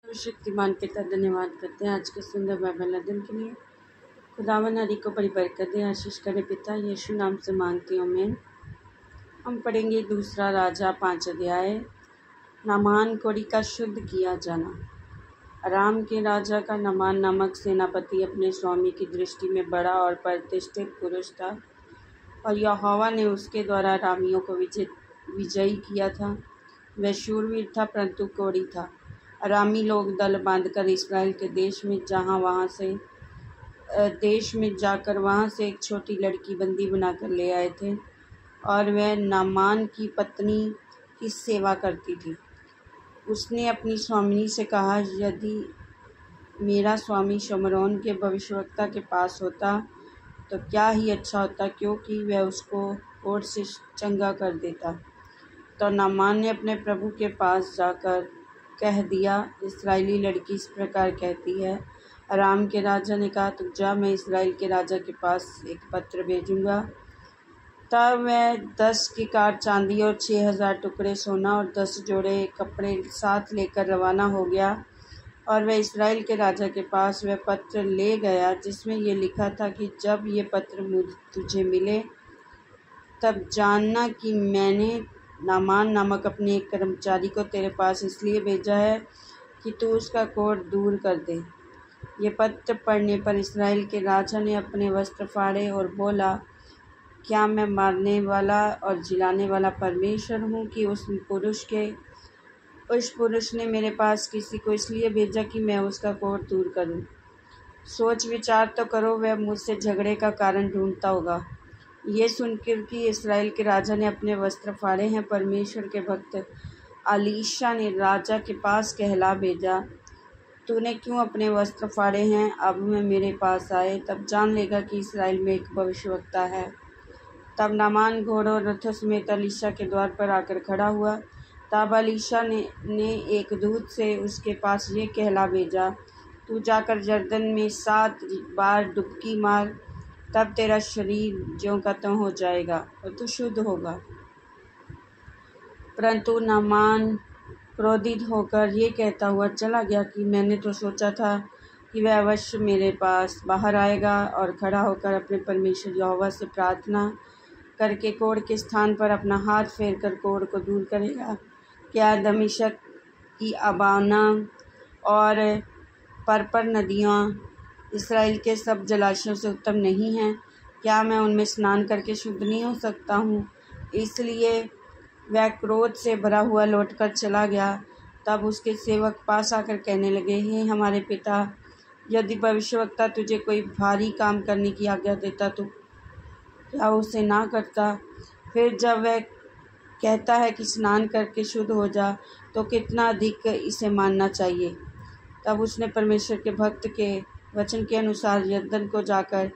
शक्तिमान पिता धन्यवाद करते हैं आज के सुंदर बाइबल दिन के लिए। खुदावन हरी को बड़ी बरकत दे, आशीष करे पिता, यीशु नाम से मांगती हूँ मैं। हम पढ़ेंगे दूसरा राजा 5 अध्याय। नामान कोढ़ी का शुद्ध किया जाना। अराम के राजा का नामान नामक सेनापति अपने स्वामी की दृष्टि में बड़ा और प्रतिष्ठित पुरुष था, और यहोवा ने उसके द्वारा अरामियों को विजयी किया था। वह शूरवीर था परंतु कोढ़ी था। अरामी लोग दल बांधकर इस्राएल के देश में जाकर वहाँ से एक छोटी लड़की बंदी बनाकर ले आए थे, और वह नामान की पत्नी की सेवा करती थी। उसने अपनी स्वामिनी से कहा, यदि मेरा स्वामी शमरोन के भविष्यवक्ता के पास होता तो क्या ही अच्छा होता, क्योंकि वह उसको कोढ़ से चंगा कर देता। तो नामान ने अपने प्रभु के पास जाकर कह दिया, इस्राएली लड़की इस प्रकार कहती है। अराम के राजा ने कहा, तू जा, मैं इस्राएल के राजा के पास एक पत्र भेजूंगा। तब वह 10 किकार चांदी और 6000 टुकड़े सोना और 10 जोड़े कपड़े साथ लेकर रवाना हो गया, और वह इस्राएल के राजा के पास वह पत्र ले गया जिसमें यह लिखा था कि जब ये पत्र तुझे मिले तब जानना कि मैंने नामान नामक अपने एक कर्मचारी को तेरे पास इसलिए भेजा है कि तू उसका कोढ़ दूर कर दे। ये पत्र पढ़ने पर इस्राएल के राजा ने अपने वस्त्र फाड़े और बोला, क्या मैं मारने वाला और जिलाने वाला परमेश्वर हूँ कि उस पुरुष ने मेरे पास किसी को इसलिए भेजा कि मैं उसका कोढ़ दूर करूँ। सोच विचार तो करो, वह मुझसे झगड़े का कारण ढूंढता होगा। ये सुनकर कि इस्राएल के राजा ने अपने वस्त्र फाड़े हैं, परमेश्वर के भक्त अलीशा ने राजा के पास कहला भेजा, तूने क्यों अपने वस्त्र फाड़े हैं? अब वह मेरे पास आए, तब जान लेगा कि इस्राएल में एक भविष्यवक्ता है। तब नामान घोड़ों और रथों समेत अलीशा के द्वार पर आकर खड़ा हुआ। तब अलीशा ने एक दूत से उसके पास ये कहला भेजा, तू जाकर यरदन में 7 बार डुबकी मार, तब तेरा शरीर ज्यों का त्यों हो जाएगा और तू शुद्ध होगा। परंतु नामान क्रोधित होकर ये कहता हुआ चला गया कि मैंने तो सोचा था कि वह अवश्य मेरे पास बाहर आएगा और खड़ा होकर अपने परमेश्वर यहोवा से प्रार्थना करके कोढ़ के स्थान पर अपना हाथ फेरकर कोढ़ को दूर करेगा। क्या दमिश्क की अबाना और परपर नदियाँ इस्राएल के सब जलाशयों से उत्तम नहीं हैं? क्या मैं उनमें स्नान करके शुद्ध नहीं हो सकता हूँ? इसलिए वह क्रोध से भरा हुआ लौटकर चला गया। तब उसके सेवक पास आकर कहने लगे, हे हमारे पिता, यदि भविष्यवक्ता तुझे कोई भारी काम करने की आज्ञा देता तो क्या उसे ना करता? फिर जब वह कहता है कि स्नान करके शुद्ध हो जा, तो कितना अधिक इसे मानना चाहिए। तब उसने परमेश्वर के भक्त के वचन के अनुसार यरदन को जाकर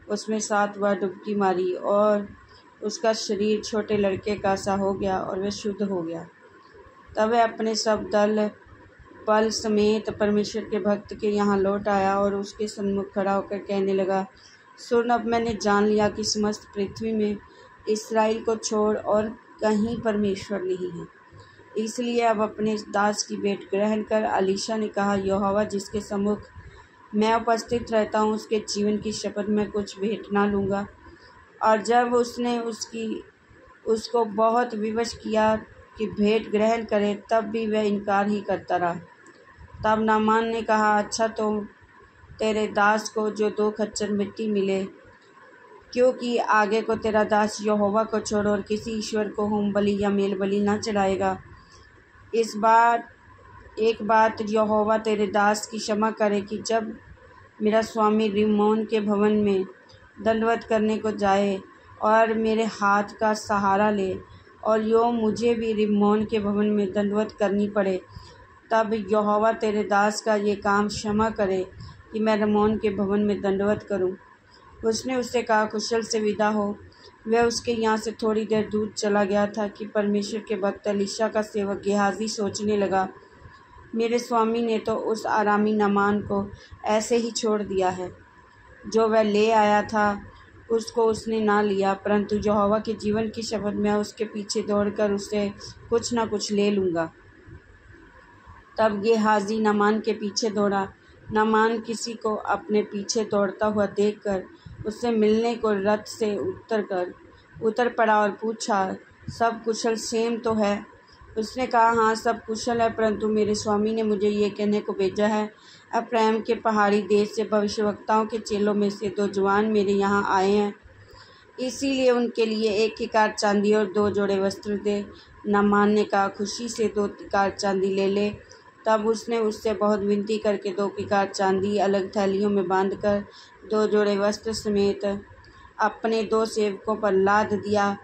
उसमें 7 बार डुबकी मारी, और उसका शरीर छोटे लड़के का सा हो गया और वह शुद्ध हो गया। तब वह अपने सब दल बल समेत परमेश्वर के भक्त के यहाँ लौट आया और उसके सम्मुख खड़ा होकर कहने लगा, सुन, अब मैंने जान लिया कि समस्त पृथ्वी में इस्राएल को छोड़ और कहीं परमेश्वर नहीं है। इसलिए अब अपने दास की भेंट ग्रहण कर। अलीशा ने कहा, यहोवा जिसके सम्मुख मैं उपस्थित रहता हूँ, उसके जीवन की शपथ में कुछ भेंट ना लूँगा। और जब उसने उसको बहुत विवश किया कि भेंट ग्रहण करे, तब भी वह इनकार ही करता रहा। तब नामान ने कहा, अच्छा तो तेरे दास को जो 2 खच्चर मिट्टी मिले, क्योंकि आगे को तेरा दास यहोवा को छोड़ और किसी ईश्वर को होम बलि या मेल बलि न चढ़ाएगा। इस बार एक बात यहोवा तेरे दास की क्षमा करे कि जब मेरा स्वामी रिम्मोन के भवन में दंडवत करने को जाए और मेरे हाथ का सहारा ले, और यो मुझे भी रिम्मोन के भवन में दंडवत करनी पड़े, तब यहोवा तेरे दास का ये काम क्षमा करे कि मैं रिम्मोन के भवन में दंडवत करूं। उसने उससे कहा, कुशल से विदा हो। वह उसके यहाँ से थोड़ी देर दूर चला गया था कि परमेश्वर के भक्त अलीशा का सेवक गेहाजी सोचने लगा, मेरे स्वामी ने तो उस आरामी नामान को ऐसे ही छोड़ दिया है। जो वह ले आया था उसको उसने ना लिया, परंतु यहोवा के जीवन की शपथ मैं उसके पीछे दौड़कर उससे कुछ न कुछ ले लूँगा। तब गेहाज़ी नामान के पीछे दौड़ा। नामान किसी को अपने पीछे दौड़ता हुआ देखकर उससे मिलने को रथ से उतर पड़ा और पूछा, सब कुशल क्षेम तो है? उसने कहा, हाँ सब कुशल है, परंतु मेरे स्वामी ने मुझे ये कहने को भेजा है, अप्रैम के पहाड़ी देश से भविष्यवक्ताओं के चेलों में से 2 जवान मेरे यहाँ आए हैं, इसीलिए उनके लिए 1 किकार चांदी और 2 जोड़े वस्त्र दे। नामान ने कहा, खुशी से 2 किकार चांदी ले ले। तब उसने उससे बहुत विनती करके 2 किकार चांदी अलग थैलियों में बांधकर 2 जोड़े वस्त्र समेत अपने 2 सेवकों पर लाद दिया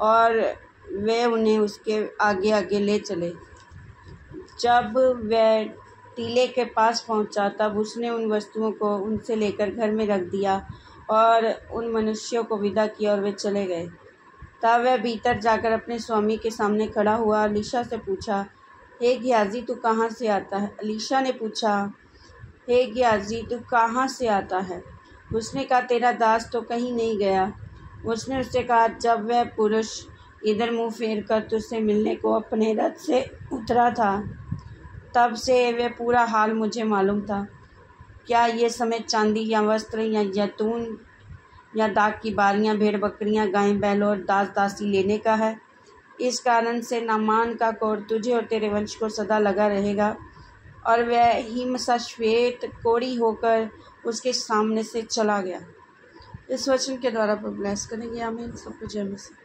और वे उन्हें उसके आगे आगे ले चले। जब वह टीले के पास पहुंचा, तब उसने उन वस्तुओं को उनसे लेकर घर में रख दिया और उन मनुष्यों को विदा किया और वे चले गए। तब वह भीतर जाकर अपने स्वामी के सामने खड़ा हुआ। अलीशा से पूछा, हे गियाजी, तू कहाँ से आता है? अलीशा ने पूछा, हे गियाजी, तू कहाँ से आता है? उसने कहा, तेरा दास तो कहीं नहीं गया। उसने उससे कहा, जब वह पुरुष इधर मुंह फेर कर तुझसे मिलने को अपने रथ से उतरा था, तब से वह पूरा हाल मुझे मालूम था। क्या ये समय चांदी या वस्त्र या जैतून या दाख की बालियाँ, भेड़ बकरियाँ, गायें बैल और दास दासी लेने का है? इस कारण से नामान का कोढ़ तुझे और तेरे वंश को सदा लगा रहेगा। और वह हिम सा श्वेत कोढ़ी होकर उसके सामने से चला गया। इस वचन के द्वारा पर ब्लेस करेंगे। आमीन। सबको जय मसीह।